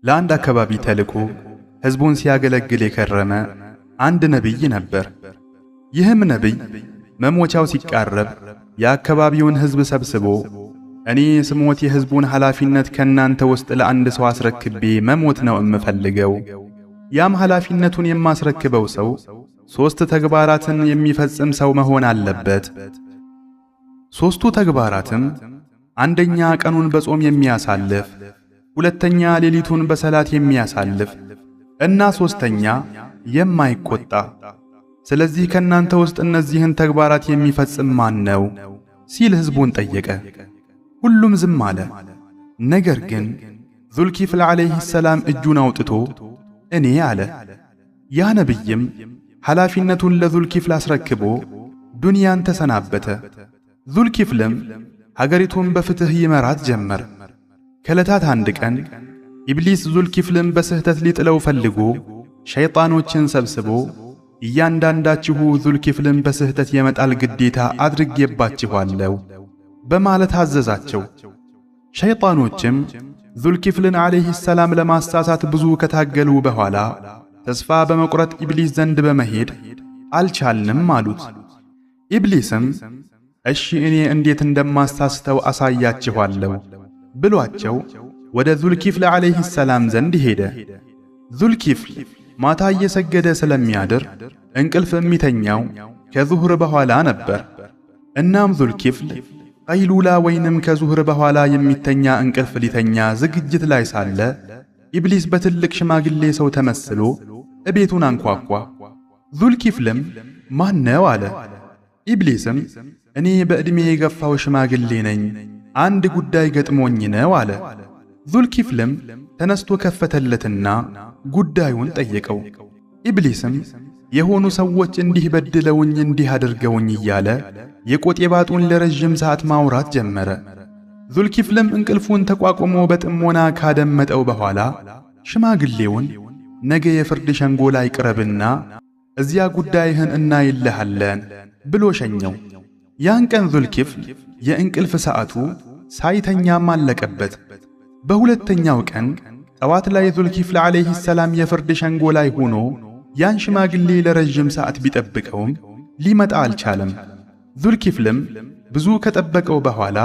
ለአንድ አካባቢ ተልኮ ሕዝቡን ሲያገለግል የከረመ አንድ ነቢይ ነበር። ይህም ነቢይ መሞቻው ሲቃረብ የአካባቢውን ሕዝብ ሰብስቦ እኔ ስሞት የሕዝቡን ኃላፊነት ከናንተ ውስጥ ለአንድ ሰው አስረክቤ መሞት ነው እምፈልገው። ያም ኃላፊነቱን የማስረክበው ሰው 3 ተግባራትን የሚፈጽም ሰው መሆን አለበት። 3ቱ ተግባራትም አንደኛ ቀኑን በጾም የሚያሳልፍ፣ ሁለተኛ ሌሊቱን በሰላት የሚያሳልፍ እና 3ተኛ የማይቆጣ። ስለዚህ ከናንተ ውስጥ እነዚህን ተግባራት የሚፈጽም ማን ነው ሲል ሕዝቡን ጠየቀ። ሁሉም ዝም አለ። ነገር ግን ዙልኪፍል ዓለይሂ ሰላም እጁን አውጥቶ እኔ አለ። ያ ነቢይም ኃላፊነቱን ለዙልኪፍል አስረክቦ ዱንያን ተሰናበተ። ዙልኪፍልም ሀገሪቱን በፍትህ ይመራት ጀመር። ከዕለታት አንድ ቀን ኢብሊስ ዙልኪፍልን በስህተት ሊጥለው ፈልጎ ሸይጣኖችን ሰብስቦ እያንዳንዳችሁ ዙልኪፍልን በስህተት የመጣል ግዴታ አድርጌባችኋለሁ በማለት አዘዛቸው። ሸይጣኖችም ዙልኪፍልን ዓለይሂ ሰላም ለማሳሳት ብዙ ከታገሉ በኋላ ተስፋ በመቁረጥ ኢብሊስ ዘንድ በመሄድ አልቻልንም አሉት። ኢብሊስም እሺ እኔ እንዴት እንደማሳስተው አሳያችኋለሁ ብሏቸው ወደ ዙልኪፍል ዓለይሂ ሰላም ዘንድ ሄደ። ዙልኪፍል ማታ እየሰገደ ስለሚያድር እንቅልፍ የሚተኛው ከዙህር በኋላ ነበር። እናም ዙልኪፍል ቀይሉላ ወይንም ከዙህር በኋላ የሚተኛ እንቅልፍ ሊተኛ ዝግጅት ላይ ሳለ ኢብሊስ በትልቅ ሽማግሌ ሰው ተመስሎ እቤቱን አንኳኳ። ዙልኪፍልም ማን ነው አለ። ኢብሊስም እኔ በዕድሜ የገፋው ሽማግሌ ነኝ፣ አንድ ጉዳይ ገጥሞኝ ነው አለ። ዙልኪፍልም ተነስቶ ከፈተለትና ጉዳዩን ጠየቀው። ኢብሊስም የሆኑ ሰዎች እንዲህ በድለውኝ እንዲህ አድርገውኝ እያለ የቆጤባጡን ለረጅም ሰዓት ማውራት ጀመረ። ዙልኪፍልም እንቅልፉን ተቋቁሞ በጥሞና ካደመጠው በኋላ ሽማግሌውን ነገ የፍርድ ሸንጎ ላይ ቅረብና እዚያ ጉዳይህን እናይልሃለን ብሎ ሸኘው። ያን ቀን ዙልኪፍል የእንቅልፍ ሰዓቱ ሳይተኛም አለቀበት። በሁለተኛው ቀን ጠዋት ላይ ዙልኪፍል ዓለይሂ ሰላም የፍርድ ሸንጎ ላይ ሆኖ ያን ሽማግሌ ለረጅም ሰዓት ቢጠብቀውም ሊመጣ አልቻለም። ዙልኪፍልም ብዙ ከጠበቀው በኋላ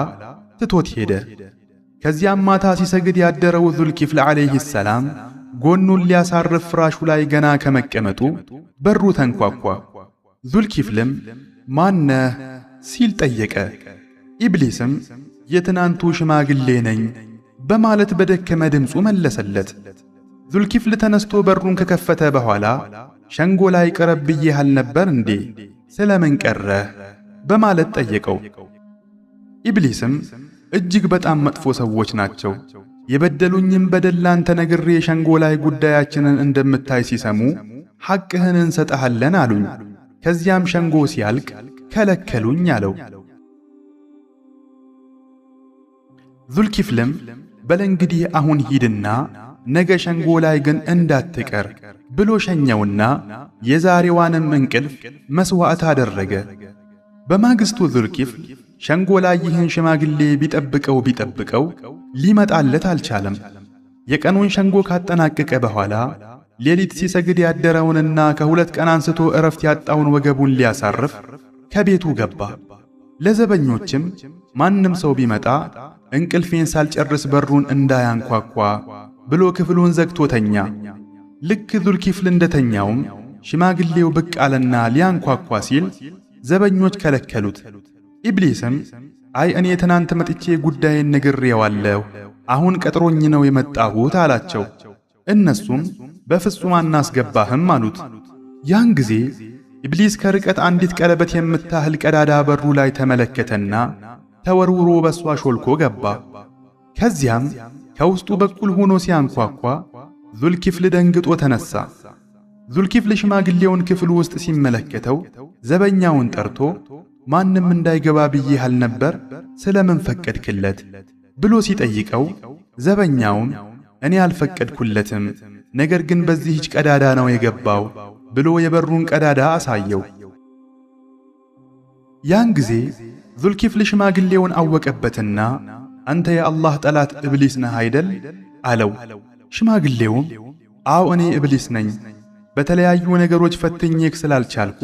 ትቶት ሄደ። ከዚያም ማታ ሲሰግድ ያደረው ዙልኪፍል ዓለይሂ ሰላም ጎኑን ሊያሳርፍ ፍራሹ ላይ ገና ከመቀመጡ በሩ ተንኳኳ። ዙልኪፍልም ማነህ ሲል ጠየቀ። ኢብሊስም የትናንቱ ሽማግሌ ነኝ በማለት በደከመ ድምፁ መለሰለት። ዙልኪፍል ተነስቶ በሩን ከከፈተ በኋላ ሸንጎ ላይ ቀረብ ብዬሃል ነበር እንዴ? ስለምን ቀረህ? በማለት ጠየቀው። ኢብሊስም እጅግ በጣም መጥፎ ሰዎች ናቸው፣ የበደሉኝም በደል ላንተ ነግሬ ሸንጎ ላይ ጉዳያችንን እንደምታይ ሲሰሙ ሐቅህን እንሰጥሃለን አሉኝ። ከዚያም ሸንጎ ሲያልቅ ከለከሉኝ አለው። ዙልኪፍልም በለንግዲህ አሁን ሂድና ነገ ሸንጎ ላይ ግን እንዳትቀር ብሎ ሸኘውና የዛሬዋንም እንቅልፍ መስዋዕት አደረገ። በማግስቱ ዙልኪፍል ሸንጎ ላይ ይህን ሽማግሌ ቢጠብቀው ሊመጣለት አልቻለም። የቀኑን ሸንጎ ካጠናቀቀ በኋላ ሌሊት ሲሰግድ ያደረውንና ከ2 ቀን አንስቶ እረፍት ያጣውን ወገቡን ሊያሳርፍ ከቤቱ ገባ። ለዘበኞችም ማንም ሰው ቢመጣ እንቅልፌን ሳልጨርስ በሩን እንዳያንኳኳ ብሎ ክፍሉን ዘግቶ ተኛ። ልክ ዙልኪፍል እንደተኛውም ሽማግሌው ብቅ አለና ሊያንኳኳ ሲል ዘበኞች ከለከሉት። ኢብሊስም አይ እኔ ትናንት መጥቼ ጉዳይን ነግሬዋለሁ፣ አሁን ቀጥሮኝ ነው የመጣሁት አላቸው። እነሱም በፍጹም አናስገባህም አሉት። ያን ጊዜ ኢብሊስ ከርቀት አንዲት ቀለበት የምታህል ቀዳዳ በሩ ላይ ተመለከተና ተወርውሮ በሷ ሾልኮ ገባ። ከዚያም ከውስጡ በኩል ሆኖ ሲያንኳኳ ዙልኪፍል ደንግጦ ተነሳ። ዙልኪፍል ሽማግሌውን ክፍል ውስጥ ሲመለከተው ዘበኛውን ጠርቶ ማንም እንዳይገባ ብዬሃል ነበር ስለምን ፈቀድክለት ብሎ ሲጠይቀው ዘበኛውም እኔ አልፈቀድኩለትም፣ ነገር ግን በዚህች ቀዳዳ ነው የገባው ብሎ የበሩን ቀዳዳ አሳየው። ያን ጊዜ ዙልኪፍል ሽማግሌውን አወቀበትና አንተ የአላህ ጠላት ኢብሊስ ነህ አይደል አለው። ሽማግሌውም አዎ እኔ ኢብሊስ ነኝ፣ በተለያዩ ነገሮች ፈትኜክ ስላልቻልኩ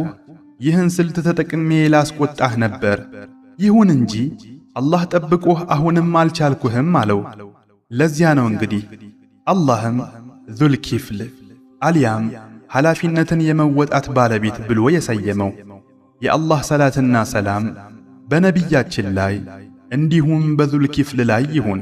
ይህን ስልት ተጠቅሜ ላስቆጣህ ነበር። ይሁን እንጂ አላህ ጠብቆህ አሁንም አልቻልኩህም አለው። ለዚያ ነው እንግዲህ አላህም ዙልኪፍል አልያም ኃላፊነትን የመወጣት ባለቤት ብሎ የሰየመው። የአላህ ሰላትና ሰላም በነቢያችን ላይ እንዲሁም በዙልኪፍል ላይ ይሁን።